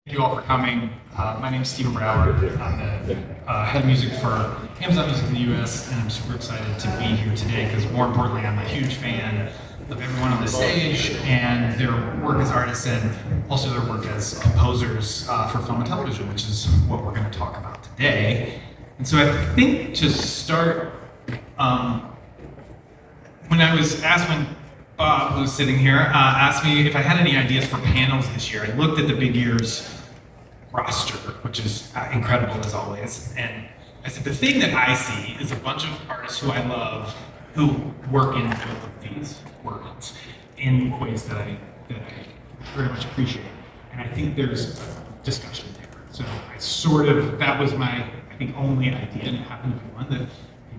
Thank you all for coming. My name is Stephen Brower. I'm the head of music for Amazon Music in the US, and I'm super excited to be here today because, more importantly, I'm a huge fan of everyone on the stage and their work as artists and also their work as composers for film and television, which is what we're going to talk about today. And so I think to start, when I was asked, when Bob, who's sitting here, asked me if I had any ideas for panels this year, I looked at the Big Ears roster, which is incredible as always, and I said the thing that I see is a bunch of artists who I love who work in both of these worlds in ways that I very much appreciate, and I think there's discussion there. So that was my, I think, only idea, and it happened to be one that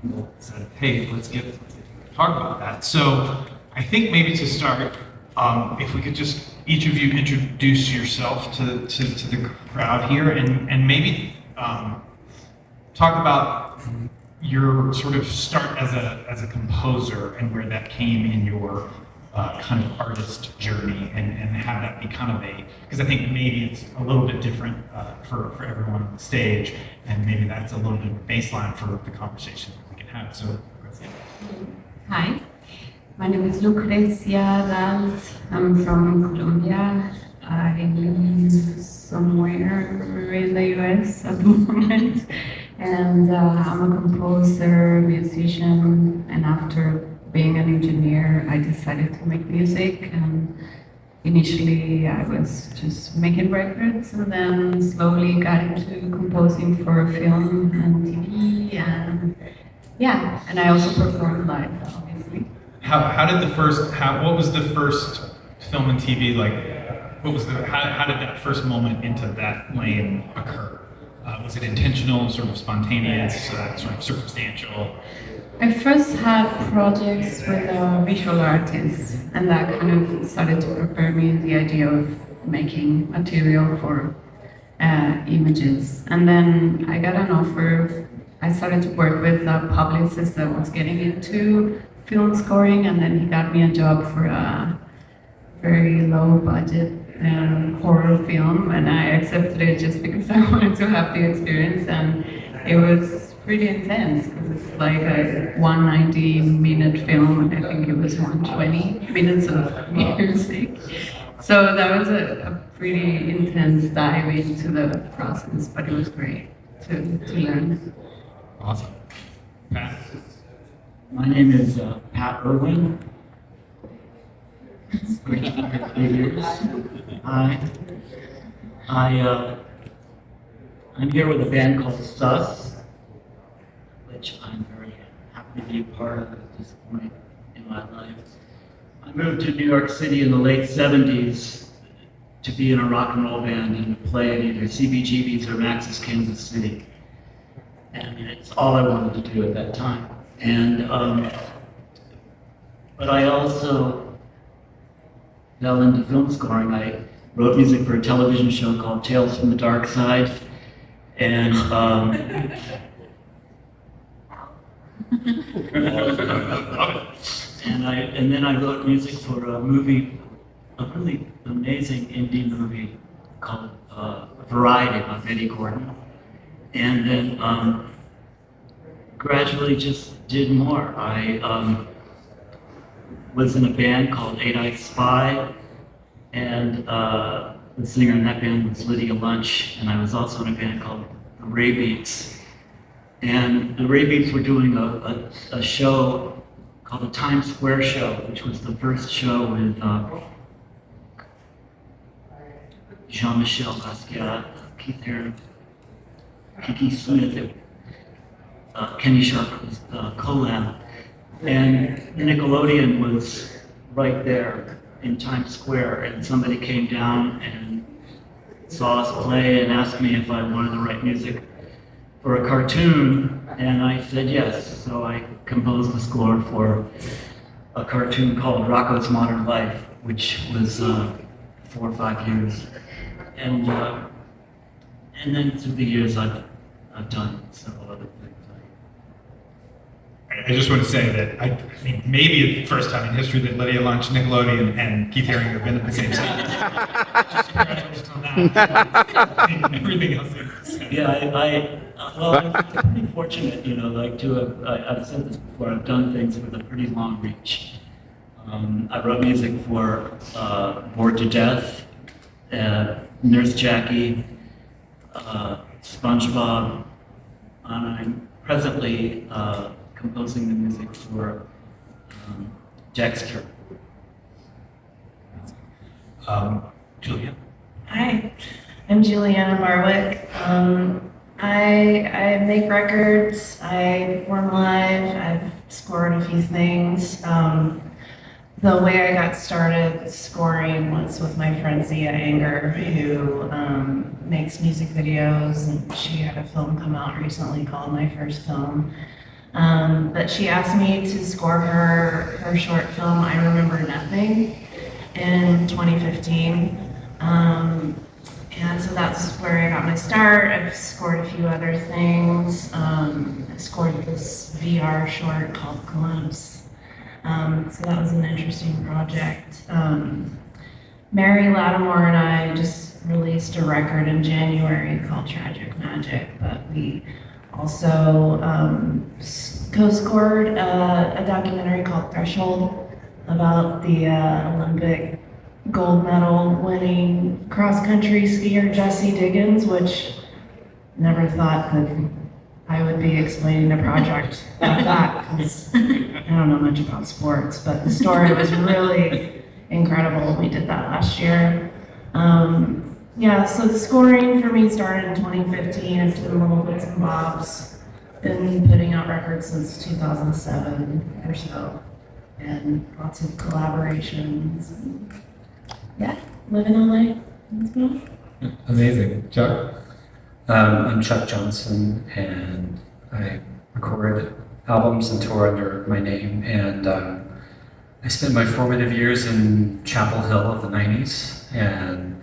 people said, hey, let's talk about that. So I think maybe to start, if we could just each of you introduce yourself to the crowd here, and maybe talk about your sort of start as a composer and where that came in your kind of artist journey, and have that be kind of because I think maybe it's a little bit different for everyone on the stage, and maybe that's a little bit of a baseline for the conversation that we can have. So, hi. My name is Lucrecia Dalt. I'm from Colombia. I live somewhere in the US at the moment. And I'm a composer, musician, and after being an engineer, I decided to make music. And initially, I was just making records, and then slowly got into composing for film and TV. And yeah, and I also perform live, obviously. What was the first film and TV like? How did that first moment into that lane occur? Was it intentional, sort of spontaneous, sort of circumstantial? I first had projects with visual artists, and that kind of started to prepare me in the idea of making material for images. And then I got an offer. I started to work with a publicist that was getting into film scoring, and then he got me a job for a very low budget horror film, and I accepted it just because I wanted to have the experience, and it was pretty intense because it's like a 190-minute film, and I think it was 120 minutes of music. So that was a pretty intense dive into the process, but it was great to learn. Awesome. Pat? My name is Pat Irwin. I'm here with a band called Sus, which I'm very happy to be a part of at this point in my life. I moved to New York City in the late 70s to be in a rock and roll band and to play at either CBGB's or Max's Kansas City. And it's all I wanted to do at that time. And but I also fell into film scoring. I wrote music for a television show called Tales from the Dark Side, and and then I wrote music for a movie, a really amazing indie movie called Variety by Betty Gordon, and then gradually just did more. I was in a band called Eight Eyed Spy, and the singer in that band was Lydia Lunch, and I was also in a band called the Ray Beats. And the Ray Beats were doing a show called the Times Square Show, which was the first show with Jean-Michel Basquiat, Keith Haring, Kiki Smith, Kenny Sharp was collab, and Nickelodeon was right there in Times Square, and somebody came down and saw us play and asked me if I wanted to write music for a cartoon, and I said yes. So I composed the score for a cartoon called Rocko's Modern Life, which was 4 or 5 years, and then through the years I've done several other things. I just want to say that I mean, maybe it's the first time in history that Lydia launched Nickelodeon and Keith Haring have been at the same time. Just congratulations on that. And everything else that you said. Yeah, well, I'm pretty fortunate, you know, like to have, I've said this before, I've done things with a pretty long reach. I wrote music for Bored to Death, Nurse Jackie, SpongeBob, and I'm presently composing the music for Dexter. Julia. Hi, I'm Juliana Marwick. I make records, I perform live, I've scored a few things. The way I got started scoring was with my friend Zia Anger, who makes music videos, and she had a film come out recently called My First Film. But she asked me to score her short film, I Remember Nothing, in 2015. And so that's where I got my start. I've scored a few other things. I scored this VR short called Glimpse. So that was an interesting project. Mary Lattimore and I just released a record in January called Tragic Magic, but we also co-scored a documentary called Threshold about the Olympic gold medal winning cross-country skier Jessie Diggins, which never thought that I would be explaining a project like that, because I don't know much about sports, but the story was really incredible. We did that last year. Yeah, so the scoring for me started in 2015. I've done little bits and bobs. Been putting out records since 2007 or so, and lots of collaborations. Yeah, living LA. Let's go. Amazing. Chuck? I'm Chuck Johnson, and I record albums and tour under my name. And I spent my formative years in Chapel Hill of the 90s, and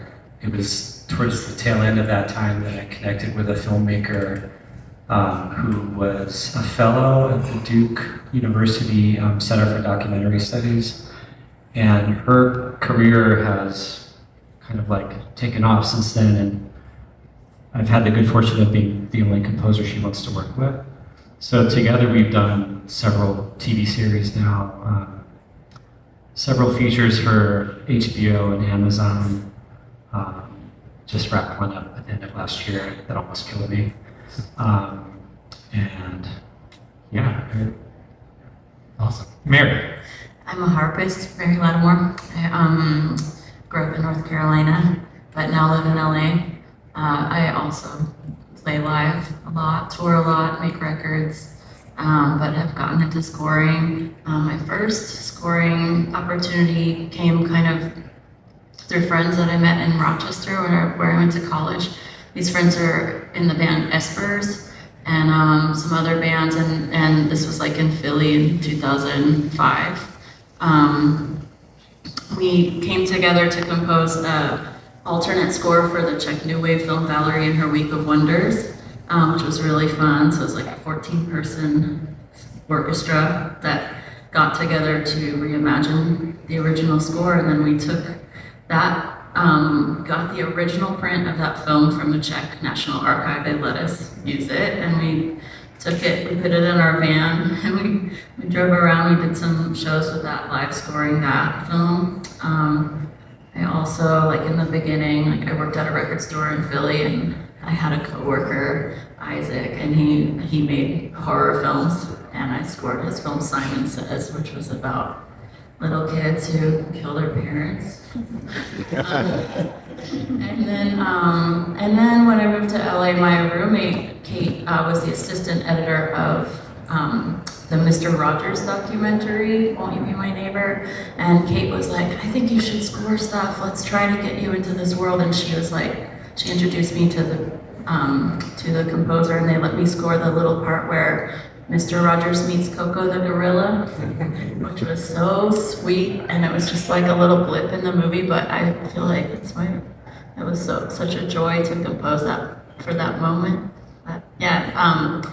it was towards the tail end of that time that I connected with a filmmaker who was a fellow at the Duke University Center for Documentary Studies. And her career has kind of like taken off since then, and I've had the good fortune of being the only composer she wants to work with. So together we've done several TV series now, several features for HBO and Amazon. Just wrapped one up at the end of last year that almost killed me. And yeah. Awesome. Mary. I'm a harpist, Mary Lattimore. I grew up in North Carolina, but now live in LA. I also play live a lot, tour a lot, make records, but have gotten into scoring. My first scoring opportunity came kind of through friends that I met in Rochester where I went to college. These friends are in the band Espers and some other bands, and this was like in Philly in 2005. We came together to compose an alternate score for the Czech New Wave film Valerie and Her Week of Wonders, which was really fun. So it was like a 14-person orchestra that got together to reimagine the original score, and then we took that, got the original print of that film from the Czech National Archive. They let us use it, and we took it, we put it in our van, and we drove around. We did some shows with that, live scoring that film. I also, like in the beginning, like I worked at a record store in Philly, and I had a coworker, Isaac, and he made horror films, and I scored his film Simon Says, which was about little kids who kill their parents. And then when I moved to LA, my roommate Kate was the assistant editor of the Mr. Rogers documentary, Won't You Be My Neighbor? And Kate was like, I think you should score stuff. Let's try to get you into this world. And she was like, she introduced me to the composer, and they let me score the little part where Mr. Rogers meets Coco the gorilla, which was so sweet, and it was just like a little blip in the movie, but I feel like it was such a joy to compose that for that moment. But yeah,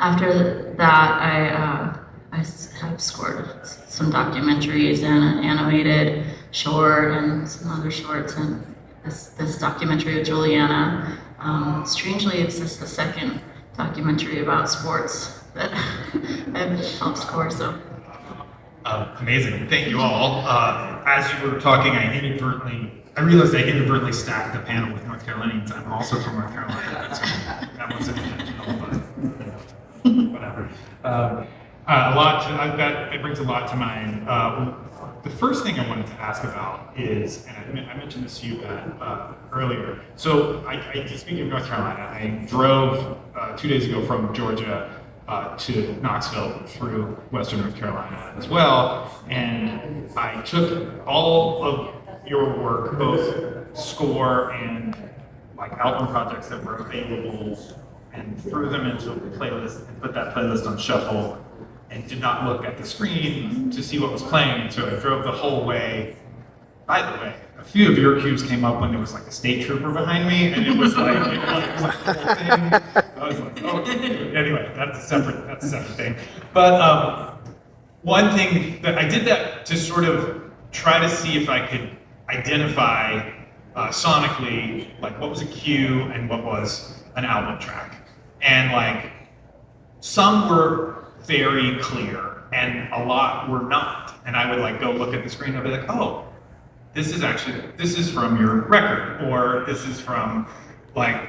after that, have scored some documentaries and an animated short and some other shorts, and this documentary with Juliana. Strangely, it's just the second documentary about sports that I've helped score. So Amazing. Thank you all. As you were talking, I realized I inadvertently stacked the panel with North Carolinians. I'm also from North Carolina. So that wasn't intentional, but whatever. It brings a lot to mind. The first thing I wanted to ask about is, and I mentioned this to you, Pat, earlier. So speaking of North Carolina, I drove 2 days ago from Georgia to Knoxville through Western North Carolina as well, and I took all of your work, both score and like album projects that were available, and threw them into a playlist and put that playlist on shuffle, and did not look at the screen to see what was playing. And so I drove the whole way. By the way, a few of your cues came up when there was like a state trooper behind me, and it was like, it was the whole thing. I was like, oh, anyway, that's a separate thing. But one thing that I did that to sort of try to see if I could identify sonically, like what was a cue and what was an album track. And like, some were very clear and a lot were not. And I would like go look at the screen and I'd be like, oh, this is from your record, or this is from like,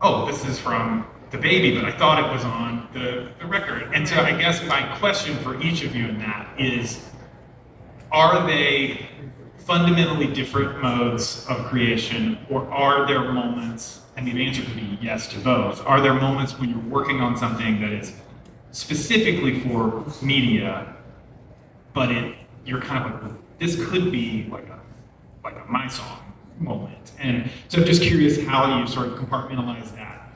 oh, this is from The Baby, but I thought it was on the record. And so I guess my question for each of you in that is, are they fundamentally different modes of creation, or are there moments, and the answer could be yes to both, are there moments when you're working on something that is specifically for media, but you're kind of like, this could be like a my song moment. And so I'm just curious how you sort of compartmentalize that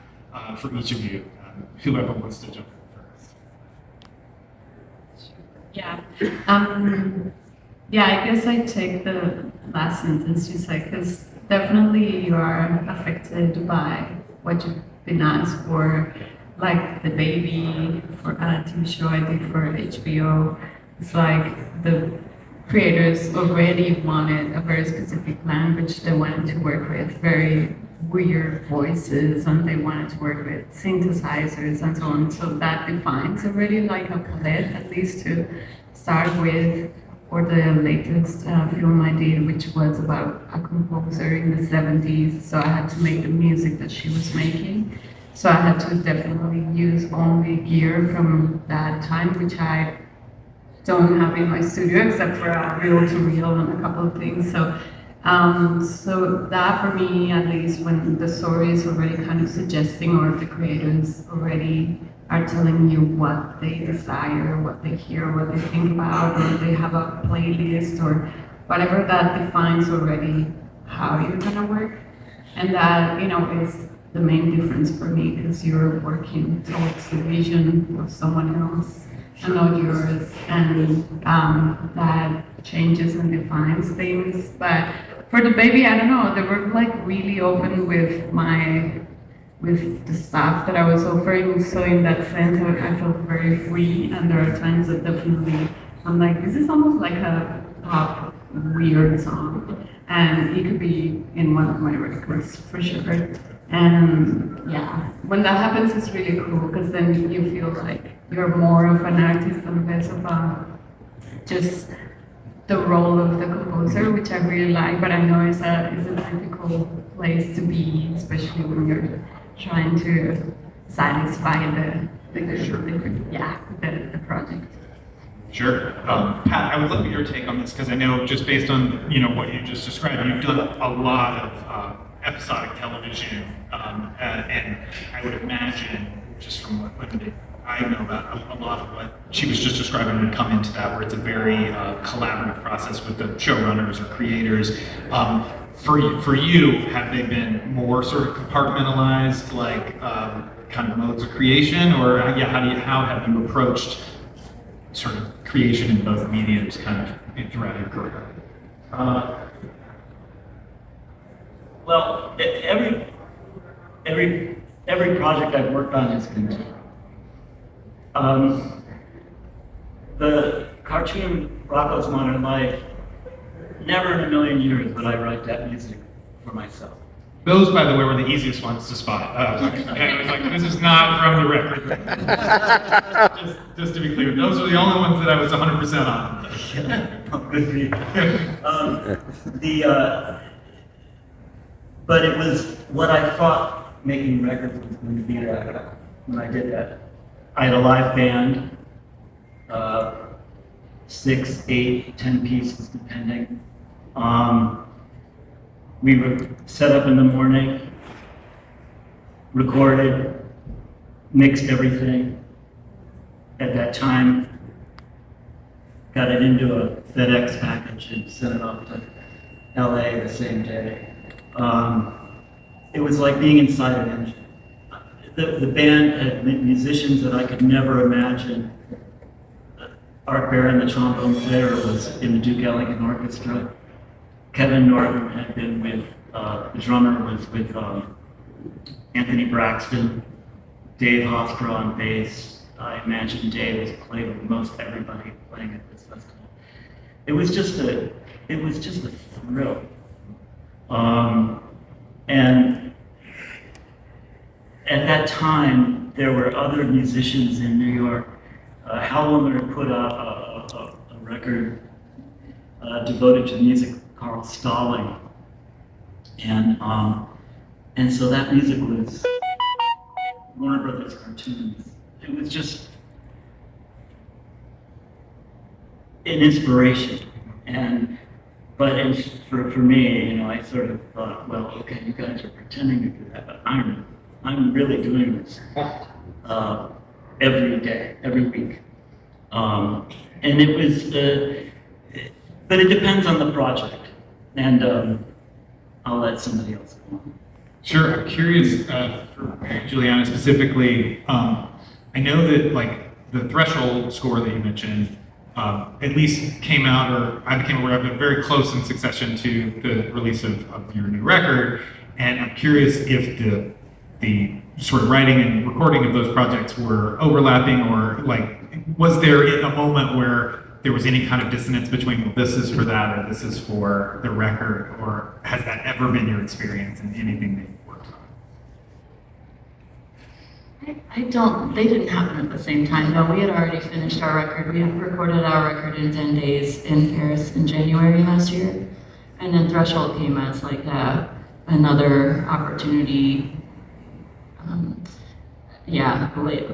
for each of you, whoever wants to jump in first. Yeah. Yeah, I guess I take the last sentence you said, because definitely you are affected by what you've been asked for, like The Baby, for a TV show I did for HBO. It's like the creators already wanted a very specific language they wanted to work with, very weird voices, and they wanted to work with synthesizers and so on. So that defines already like a palette, at least to start with. Or the latest film I did, which was about a composer in the 70s. So I had to make the music that she was making. So I had to definitely use only gear from that time, which I don't have in my studio except for a reel-to-reel and a couple of things. So that for me, at least, when the story is already kind of suggesting, or the creators already are telling you what they desire, what they hear, what they think about, or they have a playlist or whatever, that defines already how you're gonna work. And that, is the main difference for me, because you're working towards the vision of someone else and not yours, and that changes and defines things. But for The Baby, I don't know, they were like really open with the stuff that I was offering. So in that sense, I felt very free, and there are times that definitely I'm like, this is almost like a pop weird song, and it could be in one of my records for sure. And yeah, when that happens, it's really cool, because then you feel like you're more of an artist and less of just the role of the composer, which I really like. But I know it's a difficult place to be, especially when you're trying to satisfy the project. Sure. Pat, I would love your take on this, because I know, just based on what you just described, you've done a lot of episodic television, and I would imagine, just from what I know about, a lot of what she was just describing would come into that, where it's a very collaborative process with the showrunners or creators. For you, have they been more sort of compartmentalized, like kind of modes of creation, or how have you approached sort of creation in both mediums kind of throughout your career? Well, every project I've worked on has been different. the cartoon Rocko's Modern Life, never in a million years would I write that music for myself. Those, by the way, were the easiest ones to spot. I was like, this is not from the record. Just to be clear, those were the only ones that I was 100% on. Good for you. But it was what I thought making records was going to be that when I did that. I had a live band, 6, 8, 10 pieces depending. We were set up in the morning, recorded, mixed everything. At that time, got it into a FedEx package and sent it off to LA the same day. It was like being inside an engine. The band had musicians that I could never imagine. Art Barron, the trombone player, was in the Duke Ellington Orchestra. Kevin Norton had been with, the drummer was with Anthony Braxton. Dave Hofstra on bass. I imagine Dave has played with most everybody playing at this festival. It was just a thrill. And at that time, there were other musicians in New York. Hal Willner had put out a record devoted to the music of Carl Stalling. And so that music was Warner Brothers cartoons. It was just an inspiration. But for me, you know, I sort of thought, well, okay, you guys are pretending to do that, but I'm really doing this every day, every week. And it was, but it depends on the project, and I'll let somebody else go on. Sure, I'm curious, for Juliana specifically, I know that like the Threshold score that you mentioned, at least came out, or I became aware of it very close in succession to the release of your new record, and I'm curious if the sort of writing and recording of those projects were overlapping, or like, was there a moment where there was any kind of dissonance between, well, this is for that, or this is for the record, or has that ever been your experience in anything that you've worked on? They didn't happen at the same time. No, we had already finished our record. We had recorded our record in 10 days in Paris in January last year. And then Threshold came as like another opportunity.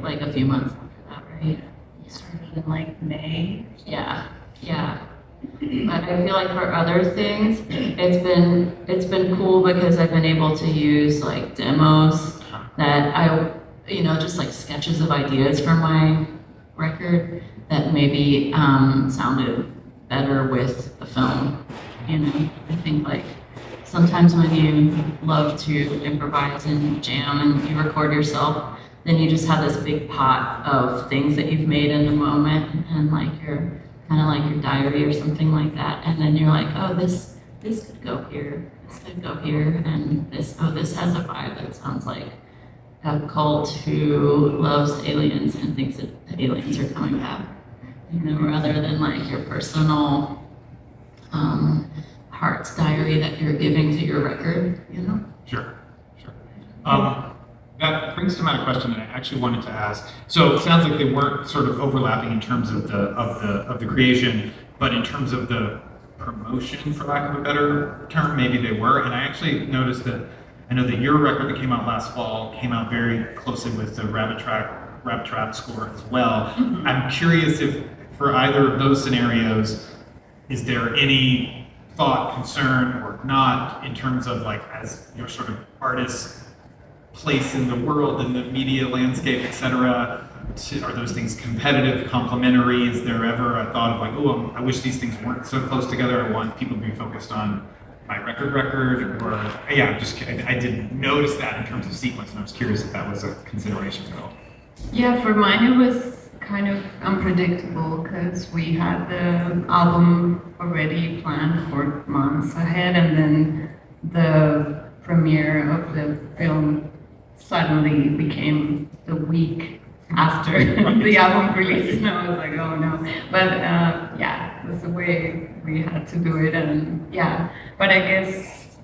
Like a few months after that, right? You started in like May. Yeah. But I feel like for other things, it's been cool because I've been able to use like demos that just like sketches of ideas for my record that maybe sounded better with the film. You know, I think like sometimes when you love to improvise and jam and you record yourself, then you just have this big pot of things that you've made in the moment, and like your kind of like your diary or something like that. And then you're like, oh, this could go here, this could go here, and this has a vibe that sounds like a cult who loves aliens and thinks that the aliens are coming back. You know, rather than like your personal heart's diary that you're giving to your record, you know? Sure. That brings to mind a question that I actually wanted to ask. So it sounds like they weren't sort of overlapping in terms of the creation, but in terms of the promotion, for lack of a better term, maybe they were. And I actually noticed that I know that your record that came out last fall came out very closely with the Rabbit Trap score as well. Mm-hmm. I'm curious if for either of those scenarios, is there any thought, concern, or not in terms of like as your sort of artist place in the world, in the media landscape, etc. Are those things competitive, complementary? Is there ever a thought of like, oh, I wish these things weren't so close together. I want people to be focused on my record, or I didn't notice that in terms of sequence, and I was curious if that was a consideration at all. Yeah, for mine it was kind of unpredictable because we had the album already planned for months ahead, and then the premiere of the film suddenly became the week after the album release, and I was like, oh no. But yeah, that's the way we had to do it, and yeah. But I guess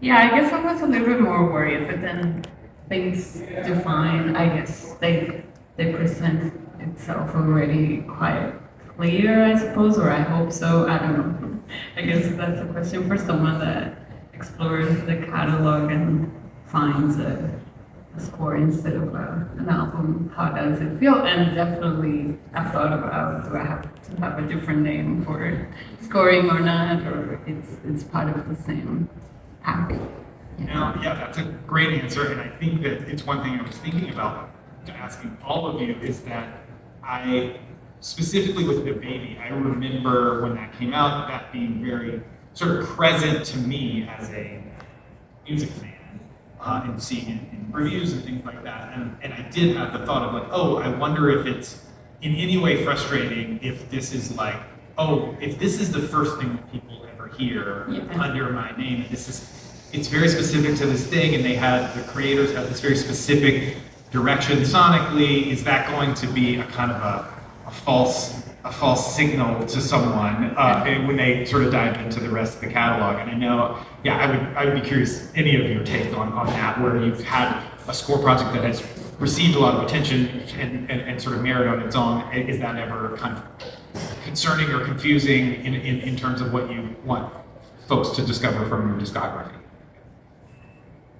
I was a little bit more worried, but then things define, I guess they present itself already quite clear, I suppose, or I hope so. I don't know. I guess that's a question for someone that explores the catalog and finds a score instead of an album. How does it feel? And definitely, I've thought about, do I have to have a different name for scoring or not, or it's part of the same pack. Yeah, that's a great answer, and I think that it's one thing I was thinking about asking all of you is that I, specifically with The Baby, I remember when that came out, that being very sort of present to me as a music fan, and seeing it in reviews and things like that, and I did have the thought of like, oh, I wonder if it's in any way frustrating if this is like, oh, if this is the first thing that people ever hear under my name, it's very specific to this thing, and the creators had this very specific direction sonically. Is that going to be a kind of a false signal to someone when they sort of dive into the rest of the catalog? And I know, I would be curious any of your take on that, where you've had a score project that has received a lot of attention and sort of merit on its own. Is that ever kind of concerning or confusing in terms of what you want folks to discover from your discography?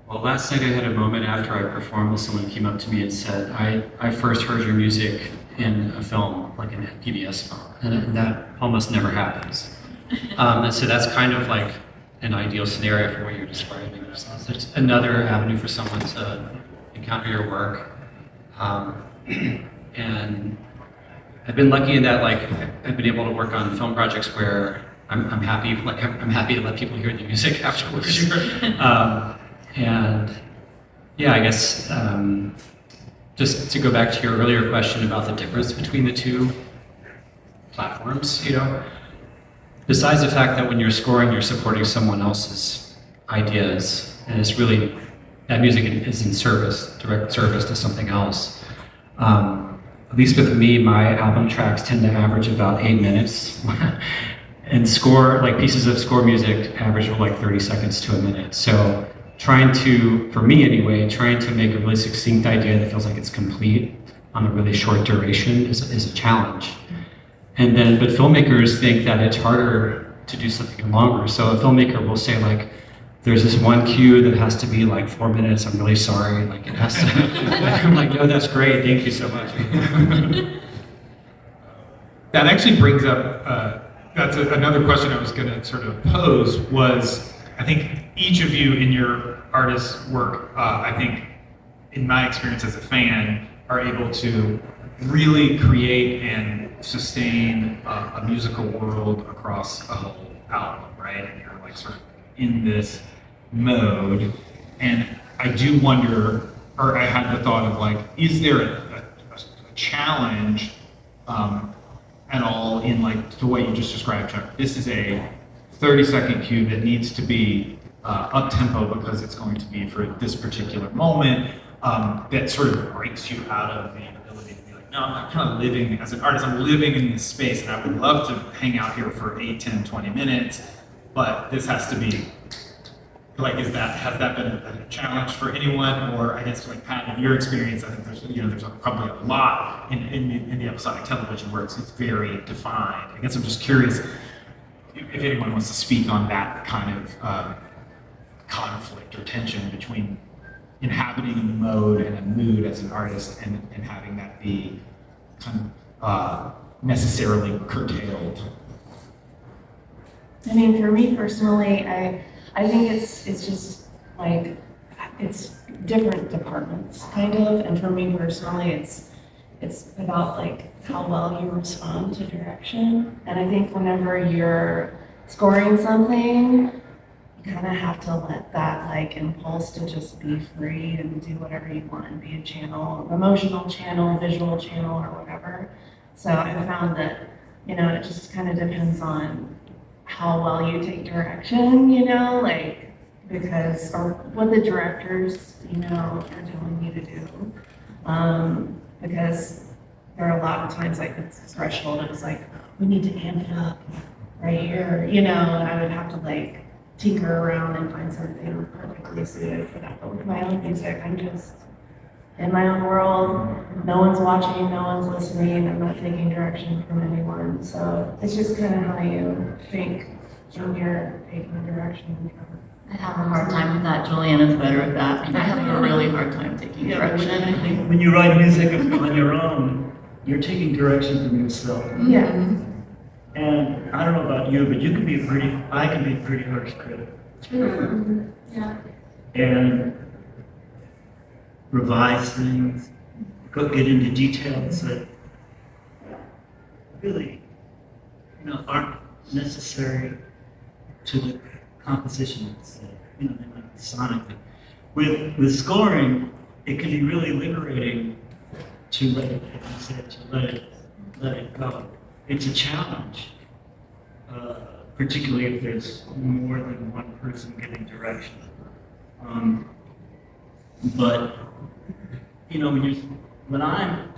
Well, last night I had a moment after I performed that someone came up to me and said, I first heard your music in a film, like in a PBS film, and that almost never happens. And so that's kind of like an ideal scenario for what you're describing. There's another avenue for someone to encounter your work. And I've been lucky in that, like, I've been able to work on film projects where I'm happy, like I'm happy to let people hear the music afterwards. And yeah, I guess just to go back to your earlier question about the difference between the two platforms, besides the fact that when you're scoring, you're supporting someone else's ideas, and it's really, that music is in direct service to something else. At least with me, my album tracks tend to average about 8 minutes. And pieces of score music average like 30 seconds to a minute. So for me anyway, trying to make a really succinct idea that feels like it's complete on a really short duration is a challenge. But filmmakers think that it's harder to do something longer. So a filmmaker will say like, there's this one cue that has to be like 4 minutes, I'm really sorry, like it has to, I'm like, no, that's great, thank you so much. That actually brings up, that's another question I was going to sort of pose was, I think each of you in your artist's work, I think in my experience as a fan, are able to really create and sustain a musical world across a whole album, right? And you're like sort of in this mode. And I do wonder, or I had the thought of like, is there a challenge at all in like the way you just described, Chuck? This is a 30-second cue that needs to be up-tempo because it's going to be for this particular moment, that sort of breaks you out of the ability to be like, no, I'm kind of living, as an artist, I'm living in this space and I would love to hang out here for 8, 10, 20 minutes, but this has to be, like, has that been a challenge for anyone? Or I guess, like, Pat, in your experience, I think there's probably a lot in the episodic television where it's very defined. I guess I'm just curious if anyone wants to speak on that kind of conflict or tension between inhabiting a mode and a mood as an artist and having that be kind of necessarily curtailed. I mean, for me personally, I think it's just like, it's different departments kind of, and for me personally, it's about like how well you respond to direction. And I think whenever you're scoring something, you kind of have to let that like impulse to just be free and do whatever you want and be a channel, emotional channel, visual channel, or whatever. So I found that, it just kind of depends on how well you take direction, or what the directors, are telling you to do. Because there are a lot of times like it's threshold, it was like, we need to amp it up right here, and I would have to like tinker around and find something perfectly suited for that. But with my own music, I'm just in my own world. No one's watching, no one's listening. I'm not taking direction from anyone. So it's just kind of how you think when you're taking direction. I have a hard time with that. Juliana's better at that. I have a really hard time taking direction. I think. When you write music on your own, you're taking direction from yourself. Yeah. And I don't know about you, but I can be a pretty harsh critic. Yeah. And revise things, get into details that really, aren't necessary to the composition itself, like sonically. With scoring, it can be really liberating to let it, like you said, to let it go. It's a challenge, particularly if there's more than one person giving direction. But when I'm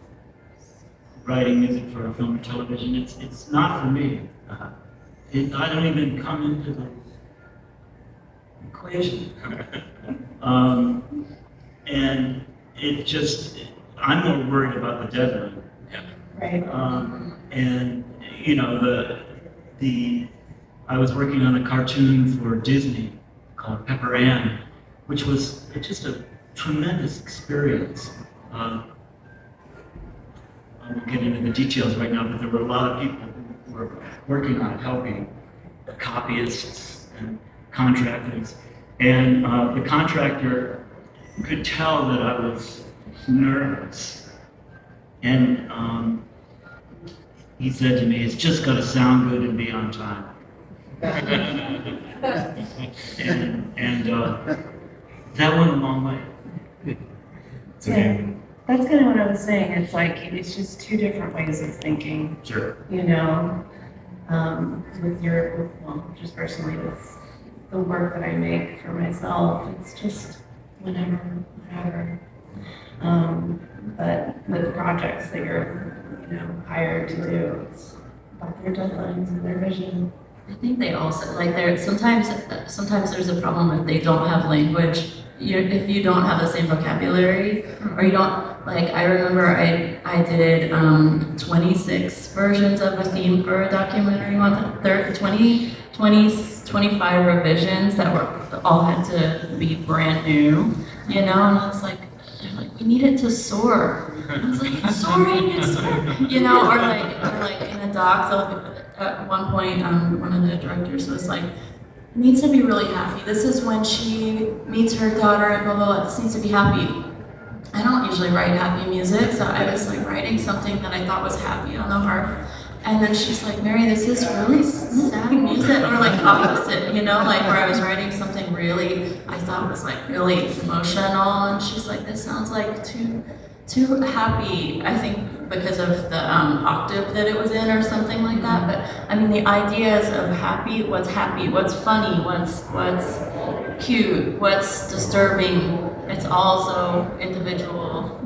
writing music for film or television, it's not for me. I don't even come into the equation. And I'm more worried about the deadline. Right. And I was working on a cartoon for Disney called Pepper Ann, which was just a tremendous experience. I won't get into the details right now, but there were a lot of people who were working on it, helping copyists and contractors. And the contractor could tell that I was nervous. And he said to me, "It's just got to sound good and be on time." and that went a long way. Yeah. That's kind of what I was saying. It's like, it's just two different ways of thinking, Sure. just personally with the work that I make for myself, it's just whatever. But with projects that you're, hired to do, it's about their deadlines and their vision. I think they also sometimes there's a problem if they don't have language. If you don't have the same vocabulary, or you don't I remember I did 26 versions of a theme for a documentary month, 25 revisions that were all had to be brand new, and I was like, they're like, we need it to soar. I was like, it's soaring, or like in a doc, at one point, one of the directors was like, it needs to be really happy. This is when she meets her daughter and blah, blah, blah. This needs to be happy. I don't usually write happy music, so I was writing something that I thought was happy on the harp. And then she's like, Mary, this is really sad music, or opposite, where I was writing something really, I thought was really emotional, and she's like, this sounds like too happy, I think because of the octave that it was in or something like that. But the ideas of happy, what's funny, what's cute, what's disturbing, it's all so individual,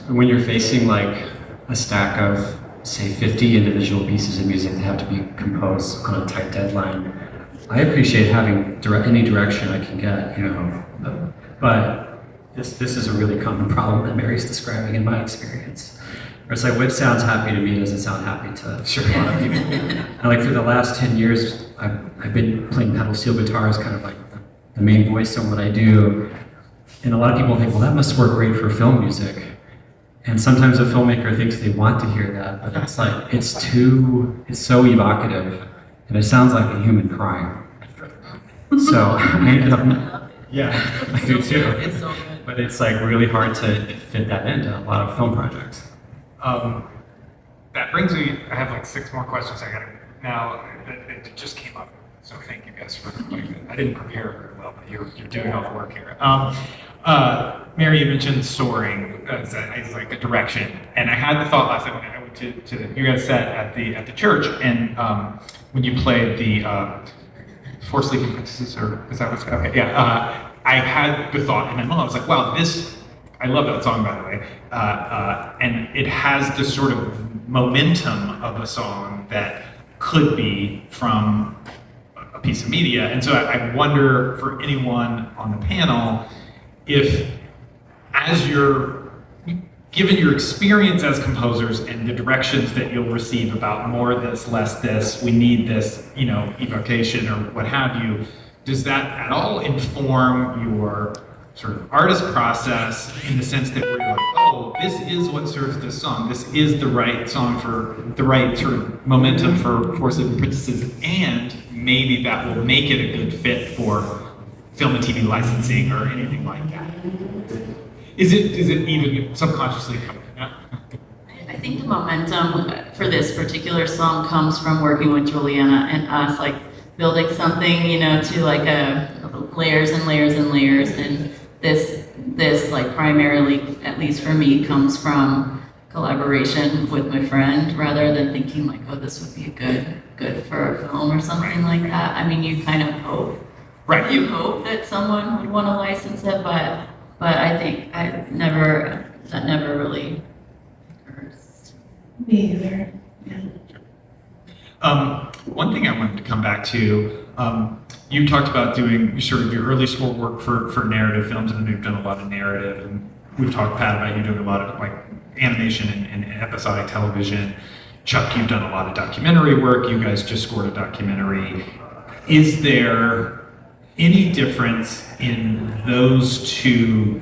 When you're facing a stack of, say, 50 individual pieces of music that have to be composed on a tight deadline, I appreciate having any direction I can get, But this is a really common problem that Mary's describing in my experience. Where it's what sounds happy to me doesn't sound happy to a lot of people. And for the last 10 years, I've been playing pedal steel guitar as kind of the main voice on what I do. And a lot of people think, well, that must work great for film music. And sometimes a filmmaker thinks they want to hear that, but it's so evocative, and it sounds like a human crying. So I ended up, yeah, I do too. It's so good. But it's really hard to fit that into a lot of film projects. That brings me, I have 6 more questions I gotta, now, it just came up, so thank you guys for, I didn't prepare very well, but you're doing all the work here. Mary, you mentioned soaring as a direction, and I had the thought last night when I went to you guys' set at the church, and when you played the Four Sleeping Princesses, or is that what's okay? Yeah, I had the thought in my mind. I was like, wow, this I love that song, by the way. And it has this sort of momentum of a song that could be from a piece of media. And so I wonder for anyone on the panel, if as you're given your experience as composers and the directions that you'll receive about more of this, less this, we need this, evocation or what have you, does that at all inform your sort of artist process in the sense that we're like, oh, this is what serves this song. This is the right song for the right sort of momentum for Four Sleeping Princesses, and maybe that will make it a good fit for film and TV licensing or anything like that. Is it even subconsciously coming out? I think the momentum for this particular song comes from working with Juliana and us, like building something, to like layers and layers and layers. And this like primarily, at least for me, comes from collaboration with my friend rather than thinking like, oh, this would be good for a film or something like that. I mean, you kind of hope. Right. You hope that someone would want to license it, but I think that never really occurs. Me either. Yeah. One thing I wanted to come back to, you talked about doing sort of your early score work for narrative films, and you've done a lot of narrative, and we've talked, Pat, about you doing a lot of like animation and episodic television. Chuck, you've done a lot of documentary work. You guys just scored a documentary. Is there any difference in those two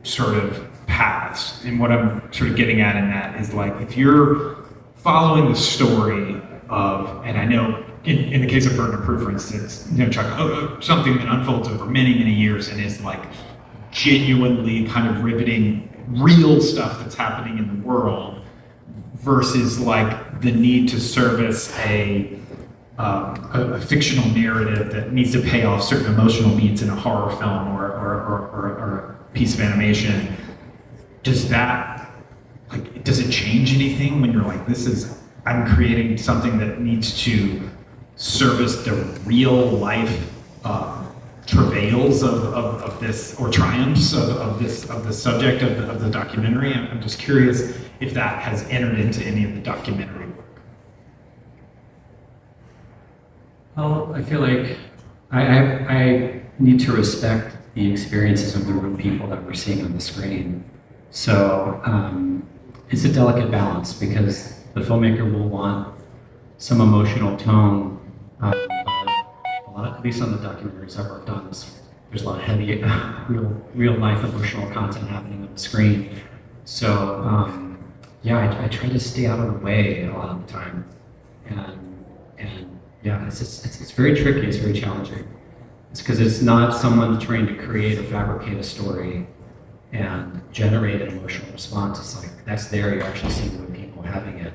sort of paths? And what I'm sort of getting at in that is like, if you're following the story of, and I know in the case of Burden of Proof, for instance, Chuck, something that unfolds over many, many years and is like genuinely kind of riveting real stuff that's happening in the world versus like the need to service a fictional narrative that needs to pay off certain emotional beats in a horror film or a piece of animation. Does it change anything when you're like, I'm creating something that needs to service the real life travails of this, or triumphs of the subject of the documentary? I'm just curious if that has entered into any of the documentary work. Well, I feel like I need to respect the experiences of the real people that we're seeing on the screen. So it's a delicate balance because the filmmaker will want some emotional tone. But a lot of, at least on the documentaries I've worked on, there's a lot of heavy, real life emotional content happening on the screen. So I try to stay out of the way a lot of the time, and yeah, it's very tricky. It's very challenging. It's because it's not someone trying to create or fabricate a story and generate an emotional response. It's like that's there. You're actually seeing the people having it.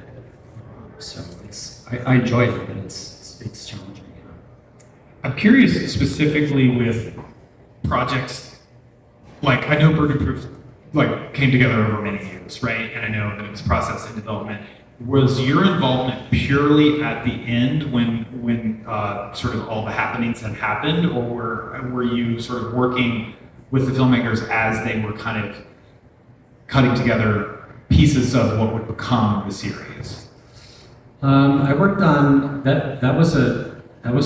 So I enjoy it, but it's challenging. I'm curious specifically with projects like, I know Burden of Proof like came together over many years, right? And I know that it's process and development. Was your involvement purely at the end when sort of all the happenings had happened, or were you sort of working with the filmmakers as they were kind of cutting together pieces of what would become the series? I worked on that. That was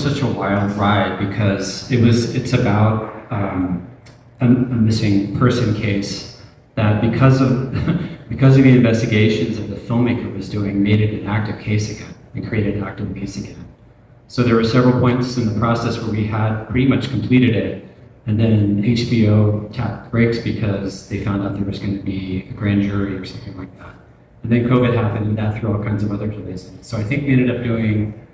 such a wild ride because it's about a missing person case that because of the investigations that the filmmaker was doing made it an active case again and created an active piece again. So there were several points in the process where we had pretty much completed it, and then HBO tapped the brakes because they found out there was going to be a grand jury or something like that. And then COVID happened, and that threw all kinds of other delays in. So I think we ended up doing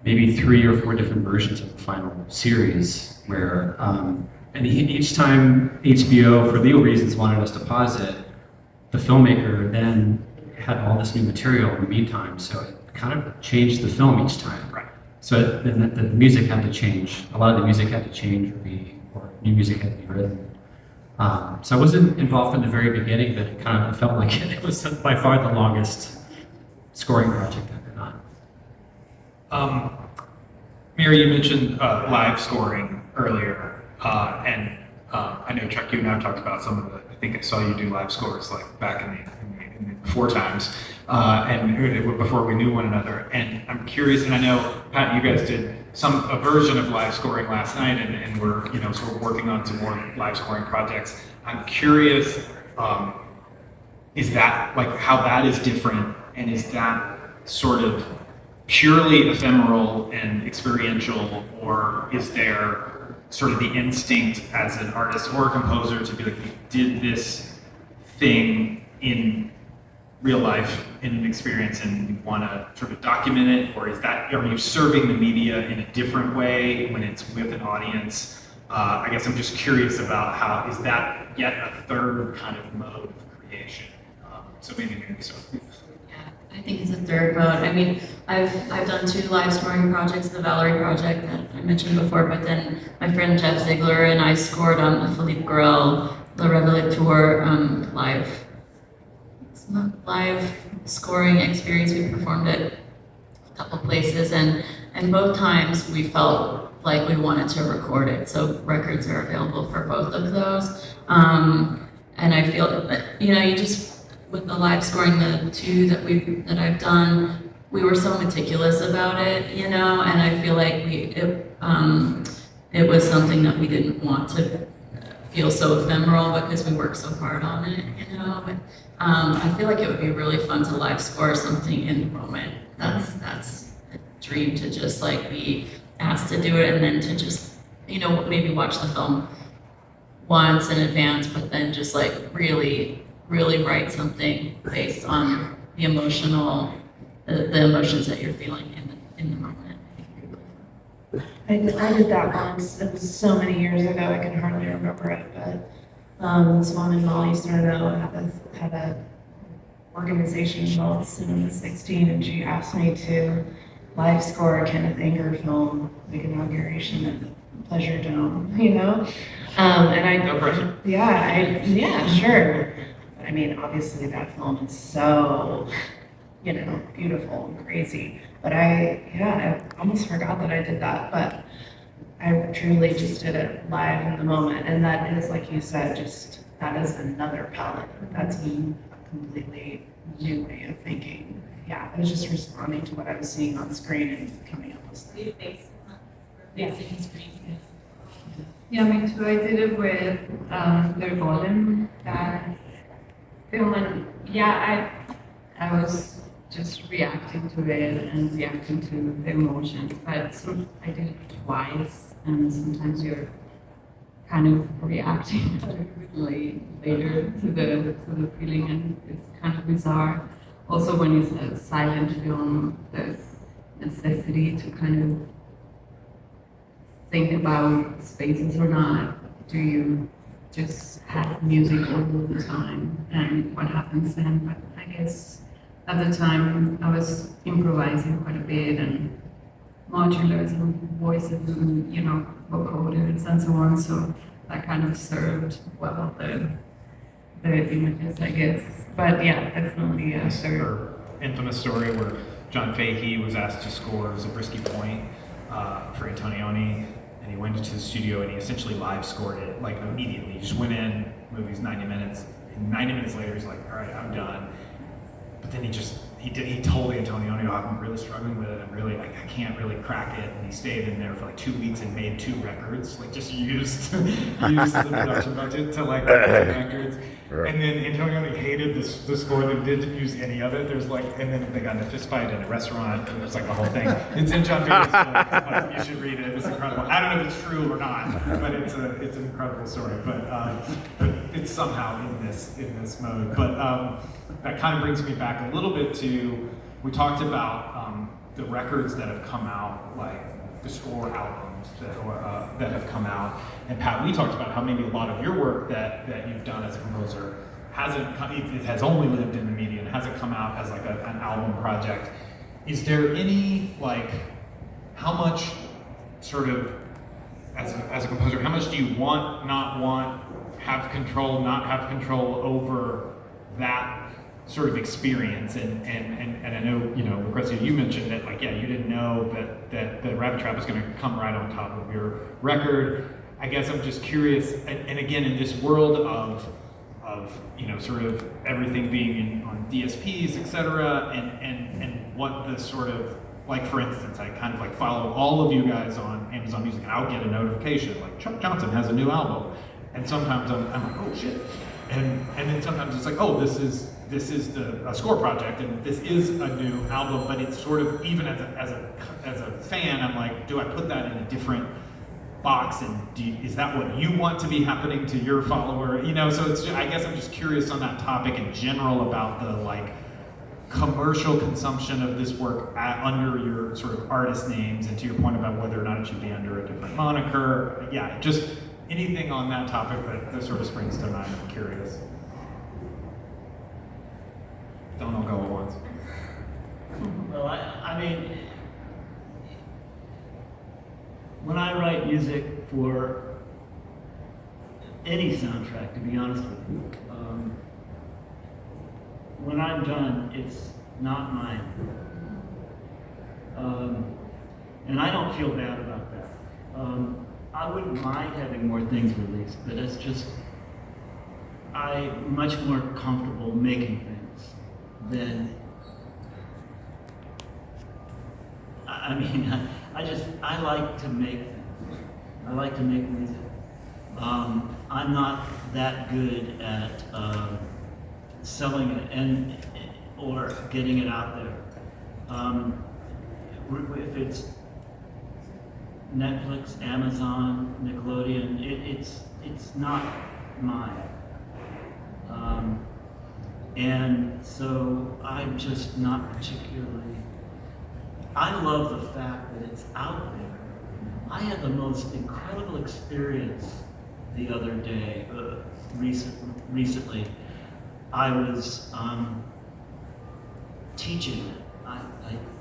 maybe 3 or 4 different versions of the final series where, and each time HBO, for legal reasons, wanted us to pause it, the filmmaker then had all this new material in the meantime, so it kind of changed the film each time. Right. So then the music had to change. A lot of the music had to change or new music had to be written. So I wasn't involved from the very beginning, but it kind of felt like it was by far the longest scoring project I've been on. Mary, you mentioned live scoring earlier, and I know Chuck, you and I have talked about some of the, I think I saw you do live scores like back in the before times, and before we knew one another. And I'm curious, and I know, Pat, you guys did a version of live scoring last night, and we're, sort of working on some more live scoring projects. I'm curious, is that, like, how that is different, and is that sort of purely ephemeral and experiential, or is there sort of the instinct as an artist or a composer to be like, we did this thing in real life, in an experience, and we want to sort of document it? Or are you serving the media in a different way when it's with an audience? I guess I'm just curious about how, is that yet a third kind of mode of creation? So maybe so. I think it's a third mode. I mean, I've done 2 live scoring projects, the Valerie project that I mentioned before, but then my friend Jeff Ziegler and I scored on the Philippe Gorel Le Revelator live scoring experience. We performed it a couple places, and both times we felt like we wanted to record it. So records are available for both of those. And I feel that, you just, with the live scoring, the 2 that I've done, we were so meticulous about it, and I feel like it was something that we didn't want to feel so ephemeral because we worked so hard on it, But, I feel like it would be really fun to live score something in the moment. That's a dream, to just like be asked to do it, and then to just, maybe watch the film once in advance, but then just like really write something based on the the emotions that you're feeling in the moment. I did that once. It was so many years ago, I can hardly remember it, but this woman, Molly Sorno, had a organization called Cinema 16, and she asked me to live score a Kenneth Anger film, like inauguration at the Pleasure Dome, and No pressure. yeah, sure. I mean, obviously that film is so, beautiful and crazy. But I almost forgot that I did that. But I truly just did it live in the moment. And that is, like you said, that is another palette. That's a completely new way of thinking. Yeah, I was just responding to what I was seeing on screen and coming up with stuff. Yeah, me too. I did it with their Golem, that film, and I was just reacting to it and reacting to the emotions. But I did it twice, and sometimes you're kind of reacting later to the feeling, and it's kind of bizarre. Also, when it's a silent film, the necessity to kind of think about spaces or not. Do you just have music all the time, and what happens then? But I guess at the time I was improvising quite a bit, and modulars and voices and vocoders and so on. So that kind of served well the images, I guess. But yeah, definitely a third. Her infamous story where John Fahey was asked to score Zabriskie Point for Antonioni, and he went into the studio and he essentially live scored it like immediately. He just went in, movie's 90 minutes, and 90 minutes later he's like, all right, I'm done. But then he told Antonioni, oh, I'm really struggling with it. I'm really like, I can't really crack it. And he stayed in there for like 2 weeks and made 2 records, like just used the production budget to like make 2 records. Right. And then Antonioni hated the score. They didn't use any of it. There's like, and then they got in a fist fight in a restaurant, and there's like a whole thing. It's in John Fahey's book. Like, you should read it. It's incredible. I don't know if it's true or not, but it's an incredible story. But it's somehow in this mode. But that kind of brings me back a little bit to, we talked about the records that have come out, like the score albums that have come out. And Pat, we talked about how maybe a lot of your work that you've done as a composer it has only lived in the media and hasn't come out as like an album project. Is there any, like, how much sort of, as a composer, how much do you want, not want, have control, not have control over that sort of experience? And I know, Lucrezia, you mentioned that, like, yeah, you didn't know that Rabbit Trap was going to come right on top of your record. I guess I'm just curious, and again, in this world of sort of everything being on DSPs, et cetera, and what the sort of, like for instance, I kind of like follow all of you guys on Amazon Music, and I'll get a notification like Chuck Johnson has a new album, and sometimes I'm like, oh shit, and then sometimes it's like, oh, this is a score project, and this is a new album, but it's sort of, even as a fan, I'm like, do I put that in a different box, and is that what you want to be happening to your follower? So it's, I guess I'm just curious on that topic in general about the like commercial consumption of this work under your sort of artist names, and to your point about whether or not it should be under a different moniker. Yeah, just anything on that topic that sort of springs to mind. I'm curious. Don't all go at once. Well, I mean, when I write music for any soundtrack, to be honest with you, when I'm done, it's not mine. And I don't feel bad about that. I wouldn't mind having more things released, but it's just, I'm much more comfortable making things than, I mean, I like to make things. I like to make music. I'm not that good at selling it or getting it out there. If it's Netflix, Amazon, Nickelodeon, it's not mine. And so I'm just not particularly, I love the fact that it's out there. I had the most incredible experience the other day, recently. I was teaching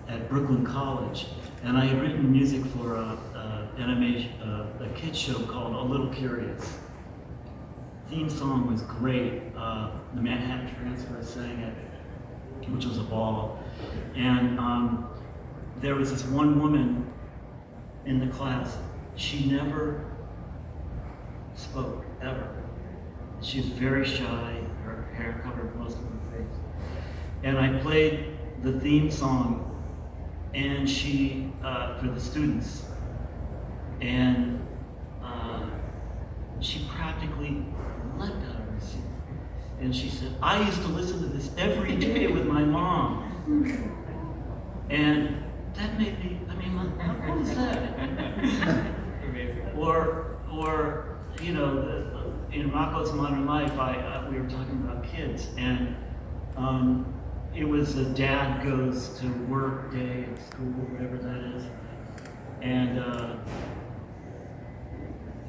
at Brooklyn College, and I had written music for a kids show called A Little Curious. Theme song was great. The Manhattan Transfer sang it, which was a ball. And there was this one woman in the class. She never spoke, ever. She was very shy. Her hair covered most of her face. And I played the theme song, and she, for the students, and she practically leapt out of her seat. And she said, I used to listen to this every day with my mom. And that made me, I mean, what was that? or you know, in Rocco's Modern Life, we were talking about kids, and it was a dad goes to work day at school, whatever that is, and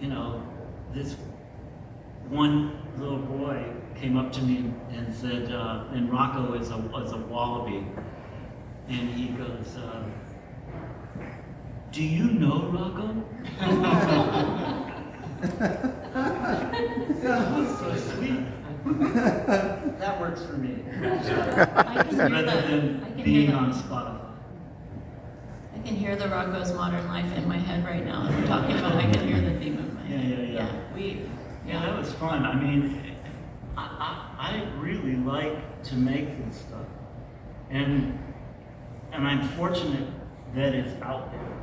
you know, this one little boy came up to me and said, and Rocco is a wallaby, and he goes, do you know Rocco? So sweet. That works for me. Rather than being on Spotify. I can hear the Rocco's Modern Life in my head right now. As we're talking about, I can hear the theme in my head. Yeah, that was fun. I mean, I really like to make this stuff, and I'm fortunate that it's out there.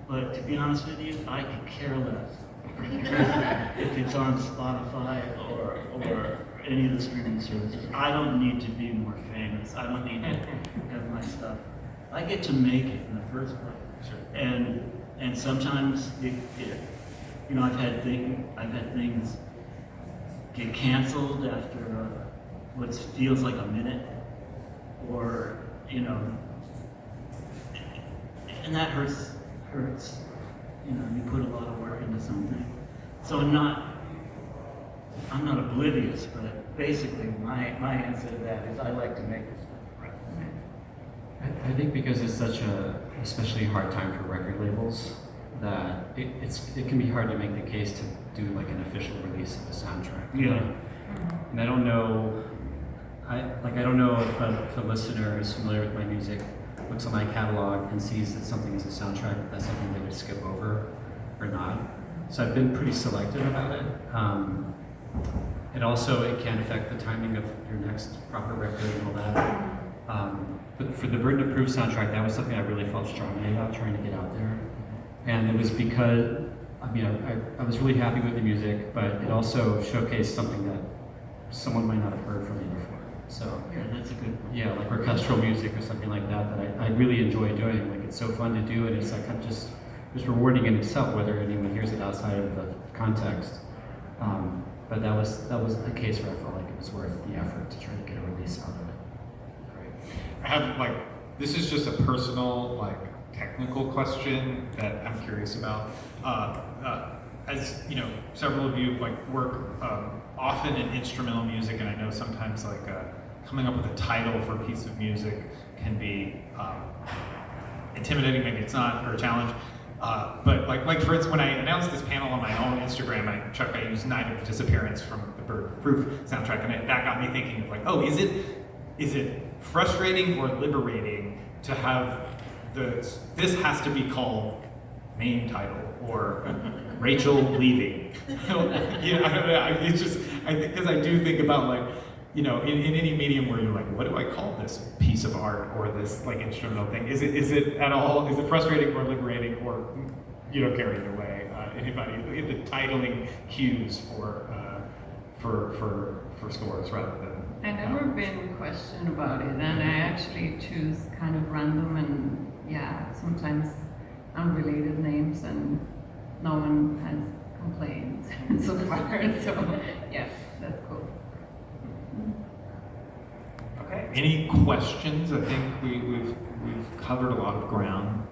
But to be honest with you, I could care less if it's on Spotify or any of the streaming services. I don't need to be more famous. I don't need to have my stuff. I get to make it in the first place. Sure. And sometimes you know, I've had things get canceled after what feels like a minute, or you know, and that hurts. You know, you put a lot of work into something. So I'm not oblivious, but basically my answer to that is I like to make this stuff. I think because it's such a especially hard time for record labels, that it can be hard to make the case to do like an official release of the soundtrack. Yeah. And I don't know, I don't know if a listener is familiar with my music, looks at my catalog and sees that something is a soundtrack, if that's something they would skip over or not. So I've been pretty selective about it. It can affect the timing of your next proper record and all that. But for the Burden of Proof soundtrack, that was something I really felt strongly about trying to get out there. And it was because, I was really happy with the music, but it also showcased something that someone might not have heard from me before. So Yeah, that's a good one. yeah, like orchestral music or something like that I really enjoy doing. Like it's so fun to do, and it's like just rewarding in itself, whether anyone hears it outside of the context. But that was a case where I felt like it was worth the effort to try to get a release out of it. Great. I have this is just a personal technical question that I'm curious about. As you know, several of you work often in instrumental music, and I know sometimes coming up with a title for a piece of music can be intimidating. Maybe it's not, or a challenge. But for instance, when I announced this panel on my own Instagram, I used Night of Disappearance from the Burden of Proof soundtrack, and that got me thinking of is it frustrating or liberating to have this has to be called main title or Rachel leaving? It's just because I do think about in any medium where you're what do I call this piece of art or this instrumental thing? Is it at all? Is it frustrating or liberating, or you don't care either way? Anybody in the titling cues for scores rather than? I've never been questioned about it, and I actually choose kind of random and sometimes unrelated names, and no one has complained so far. So yeah, that's cool. Okay. Any questions? I think we've covered a lot of ground.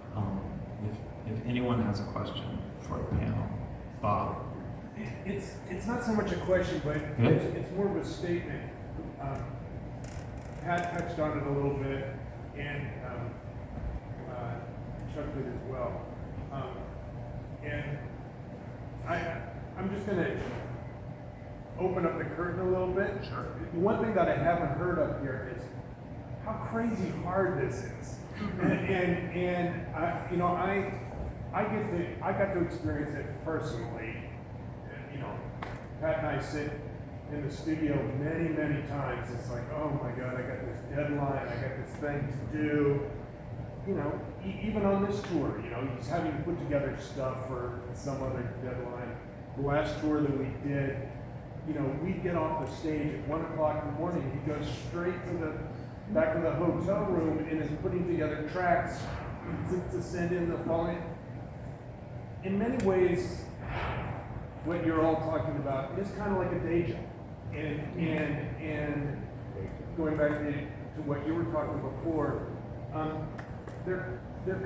If anyone has a question for the panel, Bob. It's not so much a question, but it's more of a statement. Pat touched on it a little bit, and Chuck did as well. And I'm just going to open up the curtain a little bit. Sure. One thing that I haven't heard up here is how crazy hard this is. And I got to experience it personally. Pat and I sit in the studio many, many times. It's oh my God, I got this deadline, I got this thing to do. Even on this tour, he's having to put together stuff for some other deadline. The last tour that we did, we'd get off the stage at 1 o'clock in the morning. He goes straight to back to the hotel room and is putting together tracks to send in the following. In many ways, what you're all talking about is kind of like a day job. And going back to what you were talking before, they're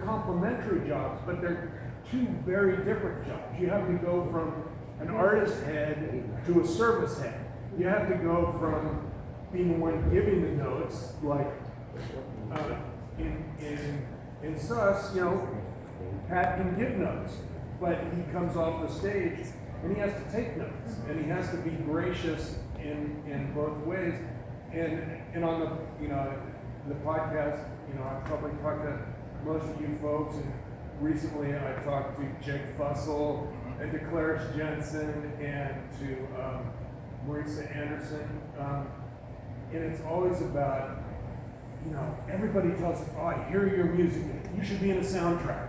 complementary jobs, but they're two very different jobs. You have to go from an artist head to a service head. You have to go from being the one giving the notes, in Sus, Pat can give notes, but he comes off the stage and he has to take notes, and he has to be gracious in both ways. And on the podcast, I've probably talked to most of you folks, and recently I talked to Jake Fussell and to Clarice Jensen and to Marisa Anderson. And it's always about, everybody tells us, oh, I hear your music, you should be in a soundtrack.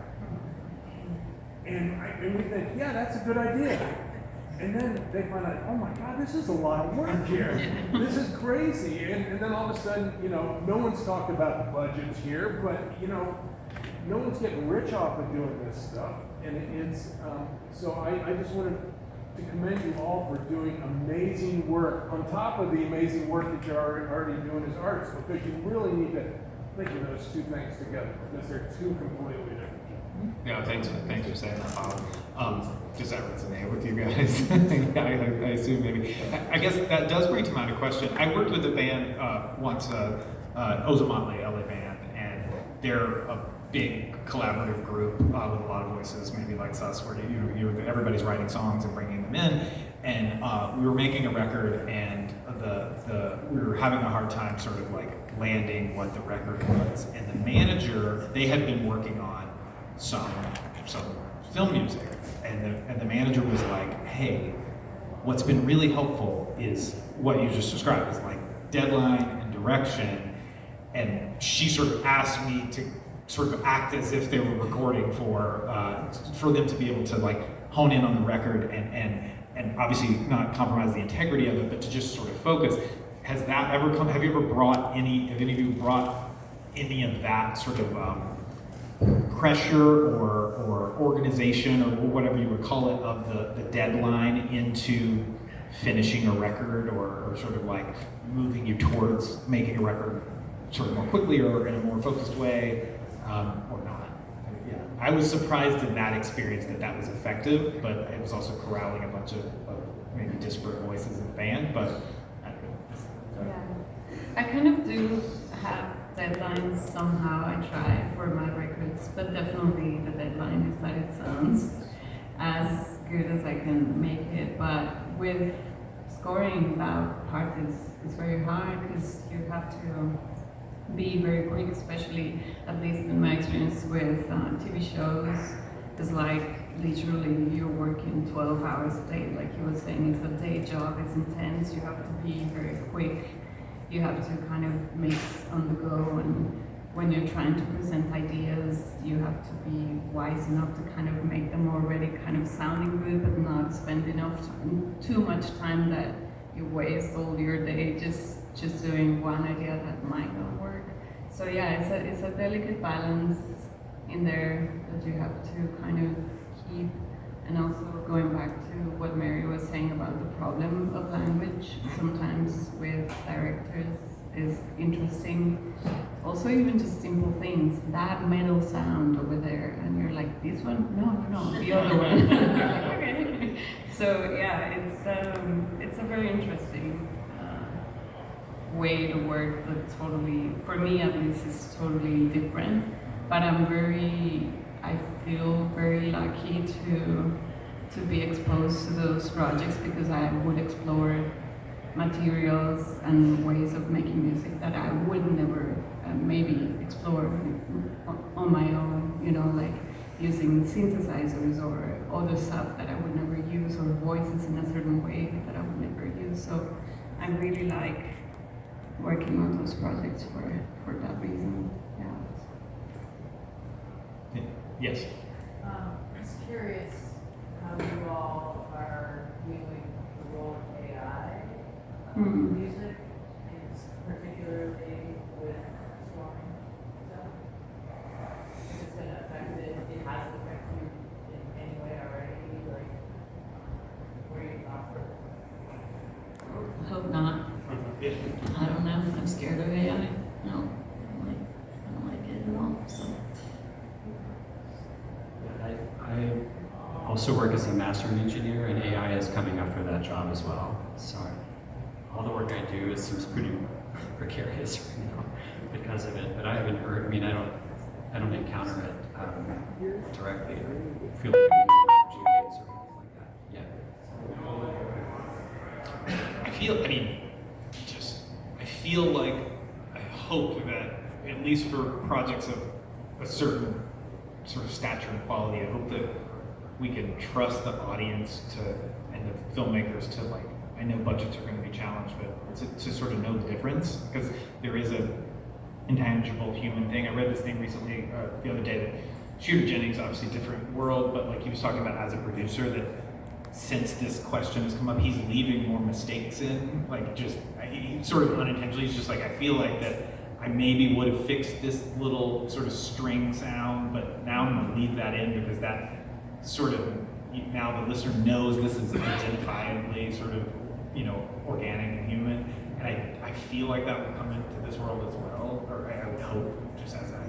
And we think, yeah, that's a good idea. And then they find out, oh my God, this is a lot of work here. This is crazy. And then all of a sudden, no one's talked about the budgets here, but no one's getting rich off of doing this stuff. And it's, so I just wanted to commend you all for doing amazing work on top of the amazing work that you're already doing as artists, because you really need to think of those two things together, because they're two completely different. Yeah, thanks for saying that, Bob. Does that resonate with you guys? I assume maybe. I guess that does bring to mind a question. I worked with a band once, Ozomatli, LA band, and they're a big collaborative group with a lot of voices, maybe like us, where everybody's writing songs and bringing them in. And we were making a record, and we were having a hard time sort of landing what the record was. And the manager, they had been working on some film music, and the manager was like, "Hey, what's been really helpful is what you just described, is like deadline and direction." And she sort of asked me to sort of act as if they were recording for them to be able to like hone in on the record and obviously not compromise the integrity of it, but to just sort of focus. Has that ever come? Have you ever brought have any of you brought any of that sort of pressure or organization or whatever you would call it of the deadline into finishing a record or sort of like moving you towards making a record sort of more quickly or in a more focused way, or not? Yeah, I was surprised in that experience that was effective, but it was also corralling a bunch of maybe disparate voices in the band. But I don't know. Yeah, I kind of do have deadlines somehow. I try for my records, but definitely the deadline is that it sounds as good as I can make it. But with scoring, that part is very hard because you have to be very quick, especially at least in my experience with TV shows. It's like literally you're working 12 hours a day, like you were saying. It's a day job, it's intense, you have to be very quick, you have to kind of mix on the go, and when you're trying to present ideas, you have to be wise enough to kind of make them already kind of sounding good, but not spend too much time that you waste all your day just doing one idea that might not work. So yeah, it's a delicate balance in there that you have to kind of keep. And also going back to what Mary was saying about the problem of language, sometimes with directors is interesting. Also even just simple things, that metal sound over there, and you're like, this one? No, the other one. Okay. So yeah, it's a very interesting way to work that totally, for me at least, is totally different. But I feel very lucky to be exposed to those projects because I would explore materials and ways of making music that I would never maybe explore on my own, you know, like using synthesizers or other stuff that I would never use, or voices in a certain way that I would never use. So I really like working on those projects for that reason. Yeah. Yes. Just curious how you all are viewing the role of AI in music, and particularly with scoring stuff. If it's going to affect it, it has affected you in any way already, like, what are your thoughts on it? I hope not. I don't know. I'm scared of AI. No, I don't like it at all. So. I also work as a mastering engineer, and AI is coming after that job as well. So all the work I do seems pretty precarious right now because of it. But I haven't heard. I mean, I don't encounter it directly or feel like I'm using opportunities or anything like that yet. I feel like, I hope that at least for projects of a certain sort of stature and quality, I hope that we can trust the audience and the filmmakers to, like, I know budgets are going to be challenged, but to sort of know the difference, because there is a intangible human thing. I read this thing recently, the other day, that Shooter Jennings, obviously different world, but like he was talking about as a producer that since this question has come up, he's leaving more mistakes in, like just, he sort of unintentionally, he's just like, I feel like that I maybe would have fixed this little sort of string sound, but now I'm gonna leave that in because that sort of, now the listener knows this is identifiably sort of, you know, organic and human. And I feel like that will come into this world as well, or I would hope, just as a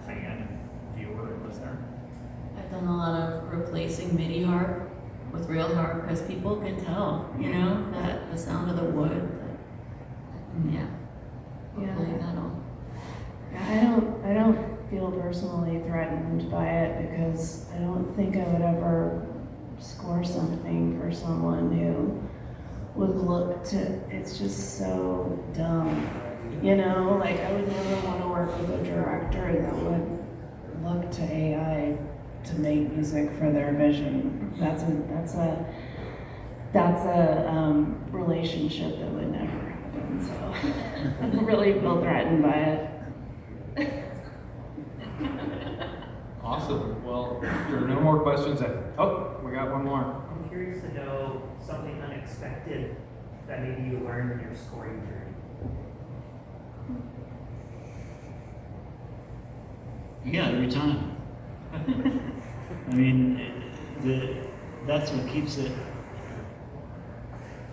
fan and viewer and listener. I've done a lot of replacing MIDI harp with real harp because people can tell, you know, that the sound of the wood. Yeah. Hopefully that'll. I don't feel personally threatened by it because I don't think I would ever score something for someone who would look to, it's just so dumb. You know, like I would never want to work with a director that would look to AI to make music for their vision. That's a relationship that would never happen. So I'm really feel threatened by it. Awesome. Well, if there are no more questions. Oh, we got one more. I'm curious to know something unexpected that maybe you learned in your scoring journey. Yeah, every time. I mean, that's what keeps it,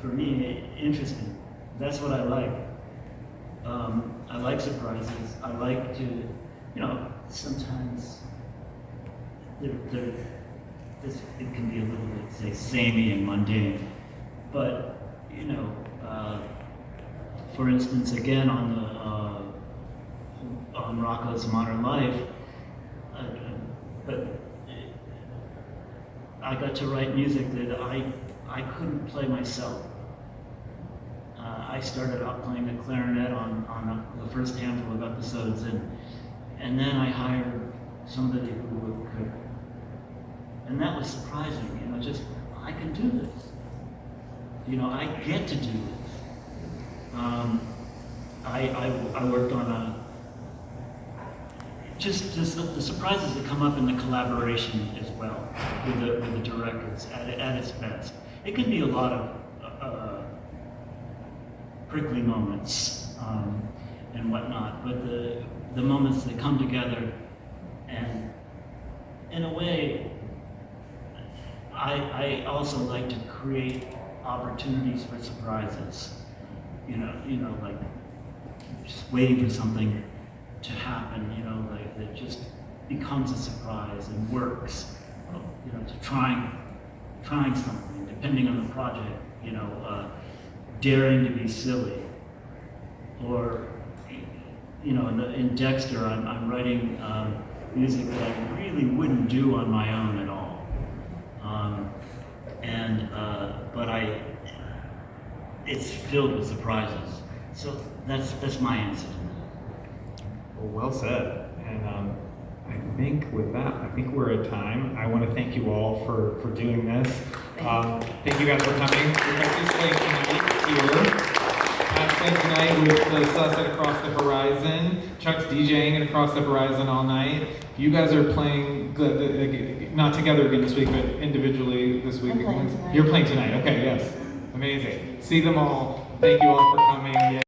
for me, interesting. That's what I like. I like surprises. I like to, sometimes it can be a little bit, say, samey and mundane. But, for instance, again, on Rocco's Modern Life, but I got to write music that I couldn't play myself. I started out playing the clarinet on the first handful of episodes, and then I hired somebody who could, and that was surprising. Just I can do this. I get to do this. I worked on just the surprises that come up in the collaboration as well with the directors at its best. It can be a lot of prickly moments and whatnot, but the moments that come together, and in a way, I also like to create opportunities for surprises. Like just waiting for something to happen, like that just becomes a surprise and works. To trying something, depending on the project, daring to be silly. Or, in Dexter, I'm writing music that I really wouldn't do on my own at all. But it's filled with surprises. So that's my answer to that. Well said. And I think with that, we're at time. I want to thank you all for doing this. Thank you guys for coming. We're going to play tonight here. Playing tonight with the Sunset Across the Horizon. Chuck's DJing and Across the Horizon all night. You guys are playing, not together again this week, but individually this week. I'm playing tonight. You're playing tonight. Okay, yes. Amazing. See them all. Thank you all for coming.